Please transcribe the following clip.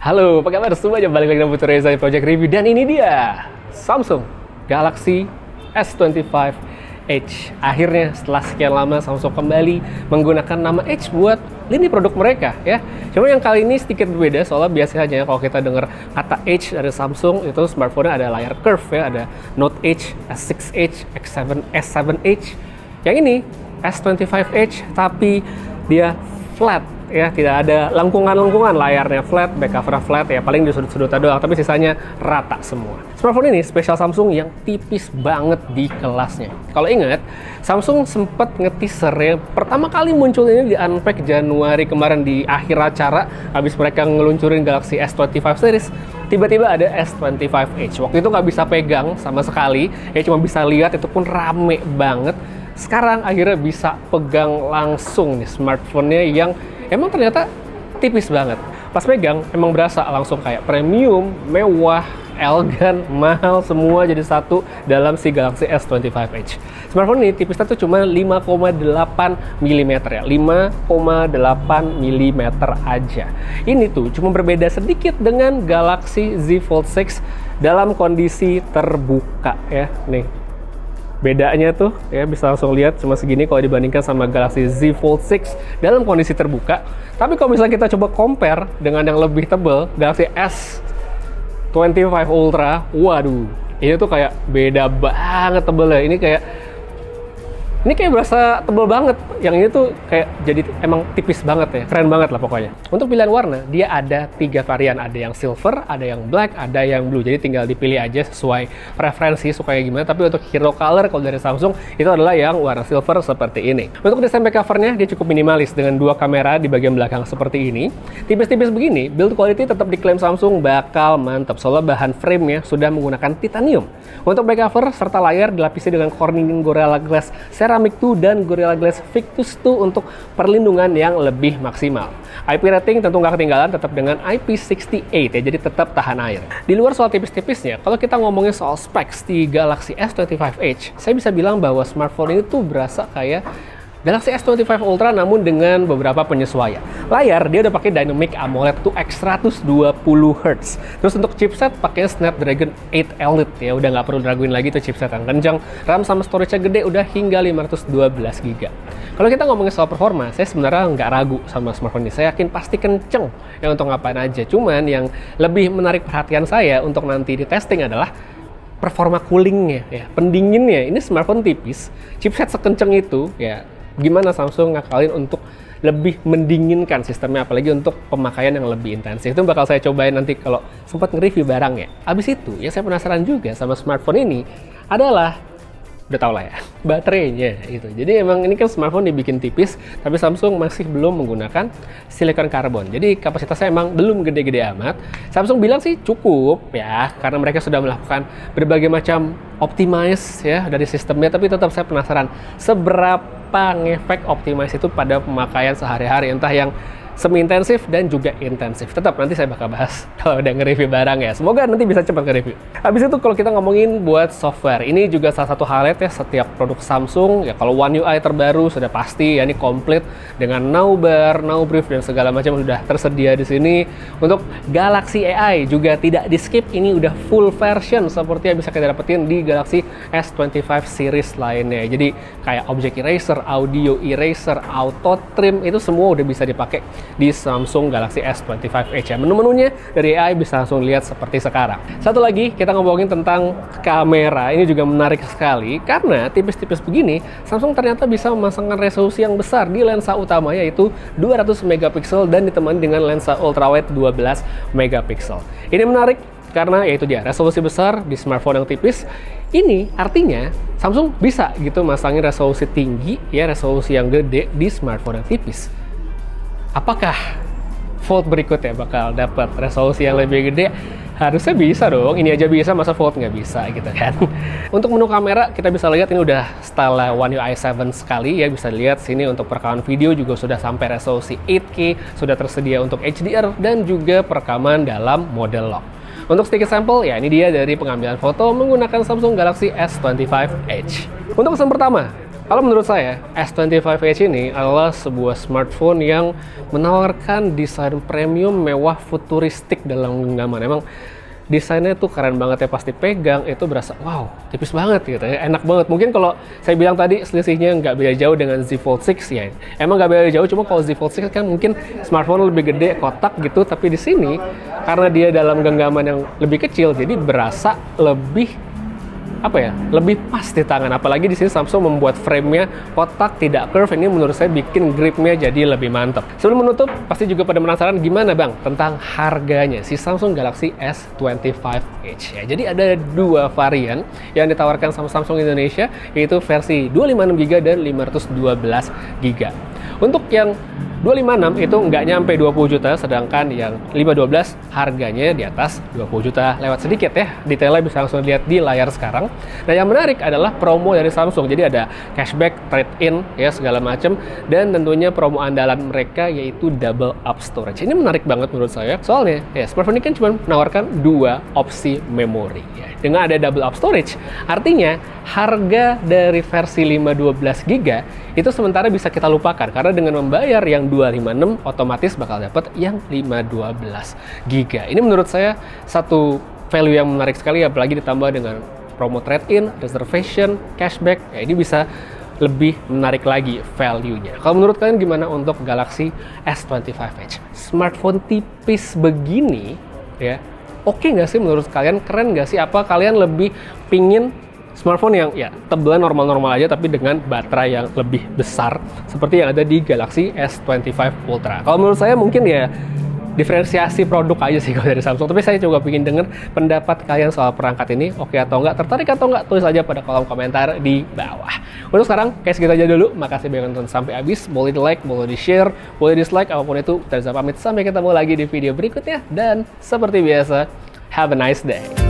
Halo, apa kabar semuanya? Balik lagi dengan Putu Reza di Project Review. Dan ini dia, Samsung Galaxy S25 Edge. Akhirnya setelah sekian lama Samsung kembali menggunakan nama Edge buat lini produk mereka ya. Cuma yang kali ini sedikit berbeda, soalnya biasanya kalau kita dengar kata Edge dari Samsung itu smartphone-nya ada layar curve ya, ada Note Edge, S6 Edge, X7, S7 Edge. Yang ini S25 Edge tapi dia flat ya, tidak ada lengkungan-lengkungan, layarnya flat, back cover flat ya, paling di sudut-sudutnya doang, tapi sisanya rata semua. Smartphone ini spesial Samsung yang tipis banget di kelasnya. Kalau ingat, Samsung sempat nge-teaser ya, pertama kali muncul ini di Unpacked Januari kemarin di akhir acara, habis mereka ngeluncurin Galaxy S25 series, tiba-tiba ada S25 Edge. Waktu itu nggak bisa pegang sama sekali, ya cuma bisa lihat, itu pun rame banget. Sekarang akhirnya bisa pegang langsung nih smartphone-nya yang emang ternyata tipis banget. Pas pegang emang berasa langsung kayak premium, mewah, elegan, mahal, semua jadi satu dalam si Galaxy S25 Edge. Smartphone ini tipisnya tuh cuma 5,8 mm ya, 5,8 mm aja. Ini tuh cuma berbeda sedikit dengan Galaxy Z Fold 6 dalam kondisi terbuka ya, nih. Bedanya tuh ya bisa langsung lihat cuma segini kalau dibandingkan sama Galaxy Z Fold 6 dalam kondisi terbuka. Tapi kalau misalnya kita coba compare dengan yang lebih tebal, Galaxy S25 Ultra, waduh, ini tuh kayak beda banget tebelnya. Ini kayak berasa tebel banget. Yang ini tuh kayak jadi emang tipis banget ya. Keren banget lah pokoknya. Untuk pilihan warna, dia ada 3 varian. Ada yang silver, ada yang black, ada yang blue. Jadi tinggal dipilih aja sesuai preferensi, suka kayak gimana. Tapi untuk hero color kalau dari Samsung, itu adalah yang warna silver seperti ini. Untuk desain back covernya, dia cukup minimalis dengan 2 kamera di bagian belakang seperti ini. Tipis-tipis begini, build quality tetap diklaim Samsung bakal mantap. Soalnya bahan frame-nya sudah menggunakan titanium. Untuk back cover serta layar dilapisi dengan Corning Gorilla Glass Ceramic 2 dan Gorilla Glass Victus 2 untuk perlindungan yang lebih maksimal. IP rating tentu nggak ketinggalan, tetap dengan IP68 ya, jadi tetap tahan air. Di luar soal tipis-tipisnya, kalau kita ngomongin soal specs di Galaxy S25 Edge, saya bisa bilang bahwa smartphone ini tuh berasa kayak Galaxy S25 Ultra namun dengan beberapa penyesuaian. Layar dia udah pakai Dynamic AMOLED 2X 120Hz. Terus untuk chipset pakai Snapdragon 8 Elite ya, udah nggak perlu diraguin lagi tuh chipset yang kencang. RAM sama storage-nya gede, udah hingga 512GB. Kalau kita ngomongin soal performa, saya sebenarnya nggak ragu sama smartphone ini. Saya yakin pasti kenceng ya untuk ngapain aja. Cuman yang lebih menarik perhatian saya untuk nanti di testing adalah performa coolingnya ya, pendinginnya. Ini smartphone tipis, chipset sekenceng itu ya. Gimana Samsung ngakalin untuk lebih mendinginkan sistemnya, apalagi untuk pemakaian yang lebih intensif. Itu bakal saya cobain nanti kalau sempat nge-review barang ya. Abis itu, yang saya penasaran juga sama smartphone ini adalah, udah tau lah ya, baterainya gitu. Jadi emang ini kan smartphone dibikin tipis, tapi Samsung masih belum menggunakan silikon karbon. Jadi kapasitasnya emang belum gede-gede amat. Samsung bilang sih cukup ya, karena mereka sudah melakukan berbagai macam optimize ya dari sistemnya, tapi tetap saya penasaran seberapa ngefek optimize itu pada pemakaian sehari-hari, entah yang semi-intensif dan juga intensif. Tetap nanti saya bakal bahas kalau udah nge-review barang ya. Semoga nanti bisa cepat nge-review. Habis itu kalau kita ngomongin buat software, ini juga salah satu highlight ya setiap produk Samsung. Ya kalau One UI terbaru sudah pasti ya, ini komplit dengan Now Bar, Now Brief dan segala macam sudah tersedia di sini. Untuk Galaxy AI juga tidak di-skip, ini udah full version seperti yang bisa kita dapetin di Galaxy S25 series lainnya. Jadi kayak object eraser, audio eraser, auto trim, itu semua udah bisa dipakai di Samsung Galaxy S25 Edge ya. Menu-menunya dari AI bisa langsung lihat seperti sekarang. Satu lagi kita ngomongin tentang kamera. Ini juga menarik sekali karena tipis-tipis begini Samsung ternyata bisa memasangkan resolusi yang besar di lensa utama, yaitu 200 megapiksel dan ditemani dengan lensa ultrawide 12 megapiksel. Ini menarik karena yaitu dia resolusi besar di smartphone yang tipis. Ini artinya Samsung bisa gitu masangin resolusi tinggi ya, resolusi yang gede di smartphone yang tipis. Apakah Fold berikutnya bakal dapat resolusi yang lebih gede? Harusnya bisa dong, ini aja bisa, masa Fold nggak bisa gitu kan. Untuk menu kamera kita bisa lihat ini udah style One UI 7 sekali ya, bisa lihat sini untuk perekaman video juga sudah sampai resolusi 8K, sudah tersedia untuk HDR dan juga perekaman dalam mode lock. Untuk sedikit sampel ya, ini dia dari pengambilan foto menggunakan Samsung Galaxy S25 Edge. Untuk pesan pertama, Kalau menurut saya, S25 Edge ini adalah sebuah smartphone yang menawarkan desain premium, mewah, futuristik dalam genggaman. Emang desainnya tuh keren banget ya, pasti pegang itu berasa wow, tipis banget gitu ya, enak banget. Mungkin kalau saya bilang tadi selisihnya nggak beda jauh dengan Z Fold 6 ya, emang nggak beda jauh, cuma kalau Z Fold 6 kan mungkin smartphone lebih gede, kotak gitu, tapi di sini karena dia dalam genggaman yang lebih kecil, jadi berasa lebih lebih pas di tangan. Apalagi di sini Samsung membuat frame-nya kotak, tidak curve. Ini menurut saya bikin grip-nya jadi lebih mantap. Sebelum menutup, pasti juga pada penasaran gimana Bang tentang harganya si Samsung Galaxy S25 Edge ya. Jadi ada dua varian yang ditawarkan sama Samsung Indonesia, yaitu versi 256GB dan 512GB. Untuk yang 256 itu nggak nyampe 20 juta, sedangkan yang 512 harganya di atas 20 juta lewat sedikit ya. Detailnya bisa langsung lihat di layar sekarang. Nah, yang menarik adalah promo dari Samsung. Jadi ada cashback, trade-in ya segala macam, dan tentunya promo andalan mereka yaitu double up storage. Ini menarik banget menurut saya. Soalnya ya smartphone ini kan cuma menawarkan dua opsi memori ya. Dengan ada double up storage, artinya harga dari versi 512GB itu sementara bisa kita lupakan, karena dengan membayar yang 256 otomatis bakal dapat yang 512GB. Ini menurut saya satu value yang menarik sekali, apalagi ditambah dengan promo trade-in, reservation, cashback. Ya, ini bisa lebih menarik lagi value-nya. Kalau menurut kalian gimana untuk Galaxy S25 Edge? Smartphone tipis begini ya, oke nggak sih menurut kalian? Keren nggak sih? Apa kalian lebih pingin smartphone yang ya tebelan normal-normal aja tapi dengan baterai yang lebih besar seperti yang ada di Galaxy S25 Ultra? Kalau menurut saya mungkin ya diferensiasi produk aja sih kalau dari Samsung, tapi saya coba pengen denger pendapat kalian soal perangkat ini, oke atau enggak, tertarik atau enggak, tulis aja pada kolom komentar di bawah. Untuk sekarang, kayak segitu aja dulu. Makasih banyak nonton sampai habis. Boleh di like, boleh di share, boleh dislike, apapun itu. Terza pamit, sampai ketemu lagi di video berikutnya. Dan seperti biasa, have a nice day.